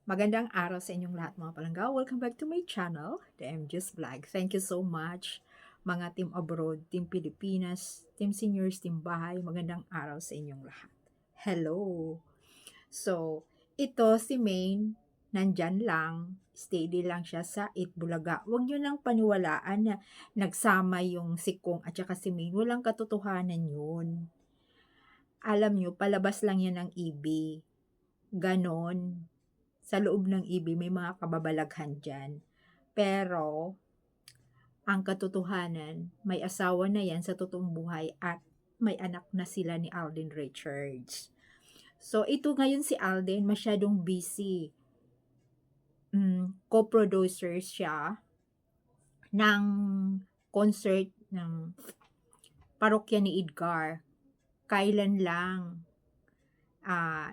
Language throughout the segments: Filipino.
Magandang araw sa inyong lahat mga palangga. Welcome back to my channel, The MJ's Vlog. Thank you so much mga team abroad, team Pilipinas, team seniors, team bahay. Magandang araw sa inyong lahat. Hello! So, ito si Maine, nandyan lang, steady lang siya sa Itbulaga. Huwag nyo nang paniwalaan na nagsama yung si Kong at saka si Maine. Walang katotohanan yun. Alam nyo, palabas lang yan ng EB. Ganon. Sa loob ng EB may mga kababalaghan dyan. Pero, ang katotohanan, may asawa na yan sa totoong buhay at may anak na sila ni Alden Richards. So, ito ngayon si Alden, masyadong busy. Co-producer siya ng concert ng parokya ni Edgar. Kailan lang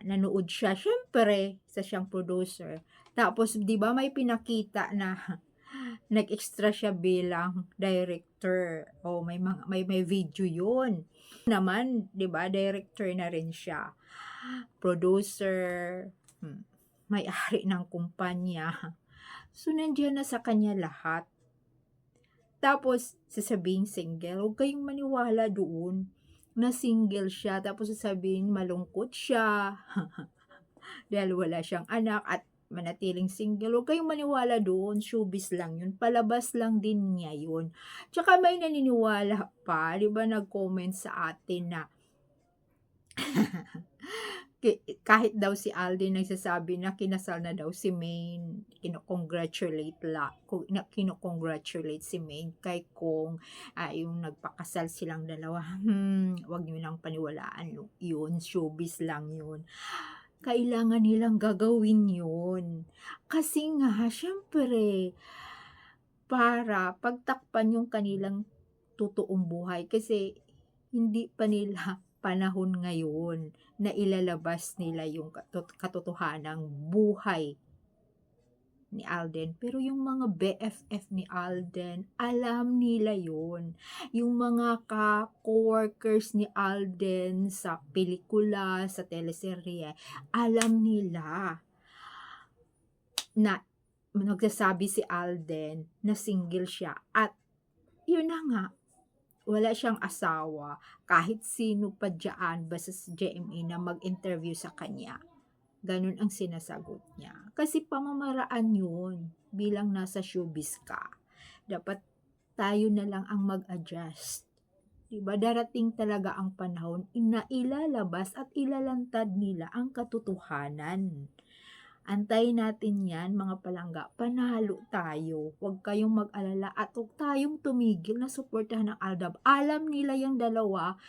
nanood siya. Syempre, sa siyang producer. Tapos, di ba may pinakita na nag-extra siya bilang director. O may video 'yun. Naman, 'di ba, director na rin siya. Producer, may-ari ng kumpanya. So nandiyan na sa kanya lahat. Tapos sasabihin single, huwag kayong maniwala doon na single siya. Tapos sasabihin malungkot siya dahil wala siyang anak at manatiling single. Huwag kayong maniwala doon, showbiz lang yun. Palabas lang din niya yun. Tsaka may naniniwala pa, di ba nag-comment sa atin na kahit daw si Alden nagsasabi na kinasal na daw si Maine, kinocongratulate si Maine kay Kong, yung nagpakasal silang dalawa. Wag niyo lang paniwalaan yun, showbiz lang yun. Kailangan nilang gagawin yun. Kasi nga, syempre, para pagtakpan yung kanilang totoong buhay. Kasi hindi pa nila panahon ngayon na ilalabas nila yung katotohanang buhay ni Alden. Pero yung mga BFF ni Alden, alam nila yun. Yung mga co-workers ni Alden sa pelikula, sa teleserye, alam nila na nagsasabi si Alden na single siya. At yun na nga, wala siyang asawa, kahit sino pa dyan, basta sa GMA na mag-interview sa kanya. Ganun ang sinasagot niya. Kasi pamamaraan yun, bilang nasa showbiz ka. Dapat tayo na lang ang mag-adjust. Diba? Darating talaga ang panahon na ilalabas at ilalantad nila ang katotohanan. Antayin natin yan mga palangga, panalo tayo. Huwag kayong mag-alala at huwag tayong tumigil na suportahan ng Aldab. Alam nila yung dalawa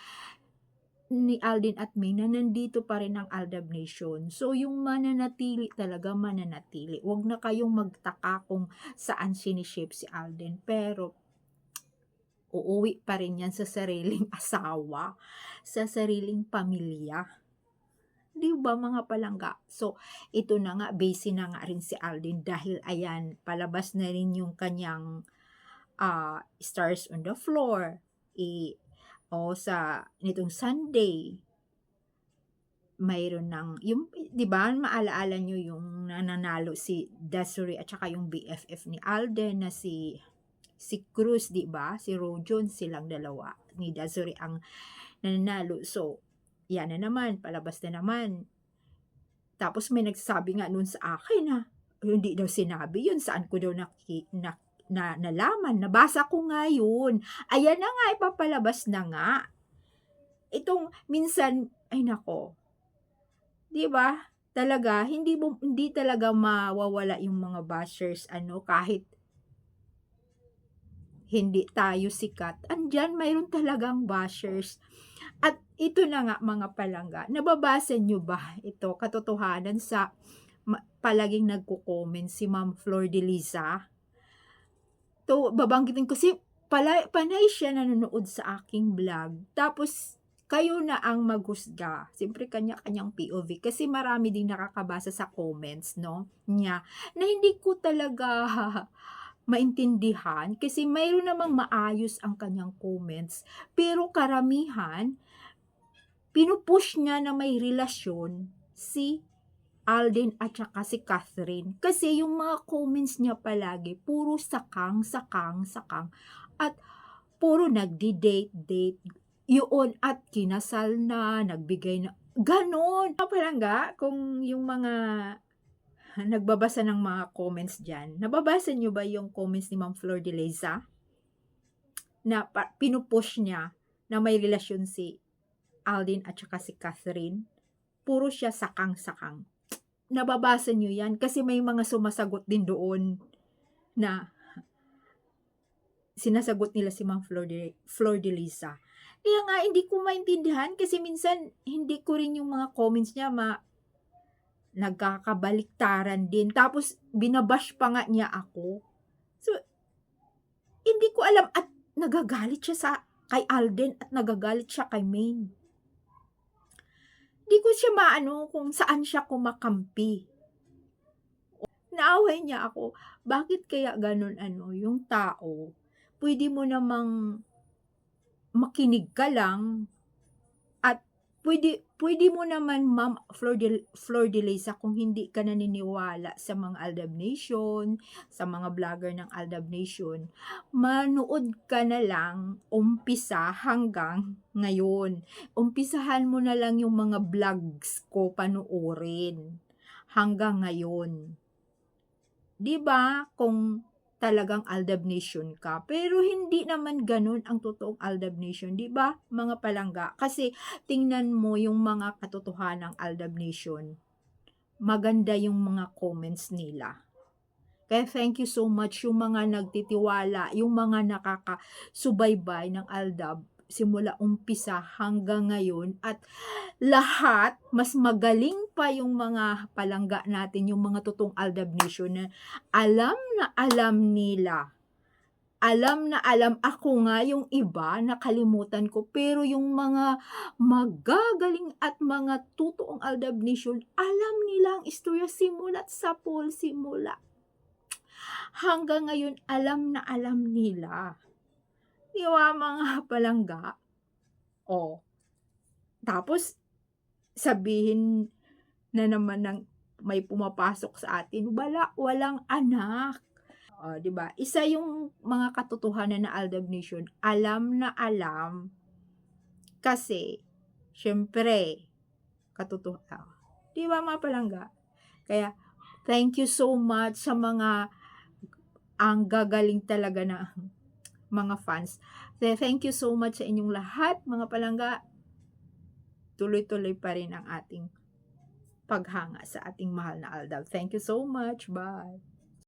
ni Alden at May na nandito pa rin ang Aldab Nation. So yung mananatili talaga mananatili. Huwag na kayong magtaka kung saan siniship si Alden. Pero uuwi pa rin yan sa sariling asawa, sa sariling pamilya. Di ba mga palangga? So, ito na nga, busy na nga rin si Alden dahil ayan, palabas na rin yung kanyang Stars on the Floor. Sa nitong Sunday, mayroon ng, yung, di ba, maalaala nyo yung nananalo si Desiree at saka yung BFF ni Alden na si Cruz, di ba? Si Rojon, silang dalawa. Ni Desiree ang nananalo. So, yan na naman, palabas na naman. Tapos may nagsasabi nga nun sa akin na hindi daw sinabi yun, saan ko daw nalaman, nabasa ko nga yun. Ayan na nga, ipapalabas na nga. Itong minsan, ay nako, di ba? Talaga, hindi talaga mawawala yung mga bashers, kahit hindi tayo sikat. Andyan, mayroon talagang bashers. At ito na nga mga palangga, nababasa nyo ba ito katotohanan sa palaging nagko-comment si Ma'am Flor de Liza? To babanggitin ko panay siya nanonood sa aking vlog. Tapos kayo na ang maghusga. Siyempre kanya-kanyang POV kasi marami din nakakabasa sa comments niya na hindi ko talaga maintindihan kasi mayroon namang maayos ang kanyang comments pero karamihan pinupush niya na may relasyon si Alden at saka si Catherine. Kasi yung mga comments niya palagi puro sakang, sakang, sakang at puro nagde-date-date. Yun at kinasal na, nagbigay na gano'n. Mga palangga kung yung mga nagbabasa ng mga comments diyan, nababasa niyo ba yung comments ni Ma'am Flor de Liza? Na pinu-push niya na may relasyon si Alden at saka si Catherine? Puro siya sakang-sakang. Nababasa niyo 'yan kasi may mga sumasagot din doon na sinasagot nila si Ma'am Flor de Liza. Kaya nga hindi ko maintindihan kasi minsan hindi ko rin yung mga comments niya nagkakabaliktaran din tapos binabash pa nga niya ako. So, hindi ko alam at nagagalit siya kay Alden at nagagalit siya kay Maine. Di ko siya maano kung saan siya kumakampi. Naaway niya ako. Bakit kaya gano'n yung tao, puwede mo namang makinig ka lang at puwede mo naman Ma'am Flor de Liza kung hindi ka naniniwala sa mga Aldab Nation, sa mga vlogger ng Aldab Nation, manood ka na lang umpisa hanggang ngayon. Umpisahan mo na lang yung mga vlogs ko panoorin hanggang ngayon. 'Di ba kung talagang Aldab Nation ka, pero hindi naman gano'n ang totoong Aldab Nation, 'di ba mga palangga? Kasi tingnan mo yung mga katotohanang Aldab Nation, maganda yung mga comments nila. Kaya thank you so much yung mga nagtitiwala, yung mga nakakasubaybay ng Aldab simula umpisa hanggang ngayon at lahat mas magaling pa yung mga palangga natin, yung mga totoong Aldab Nation na alam nila. Alam na alam, ako nga yung iba nakalimutan ko, pero yung mga magagaling at mga totoong Aldab Nation, alam nila ang istorya simula't sapul, simula hanggang ngayon alam nila. Di ba mga palangga? Oh, tapos sabihin na naman ng may pumapasok sa atin, walang anak. Oh, 'di ba? Isa yung mga katotohanan na Aldab Nation, alam na alam kasi siyempre katotohanan. 'Di ba mga palangga? Kaya thank you so much sa mga ang gagaling talaga na mga fans. Thank you so much sa inyong lahat mga palangga. Tuloy-tuloy pa rin ang ating paghanga sa ating mahal na Aldab. Thank you so much. Bye.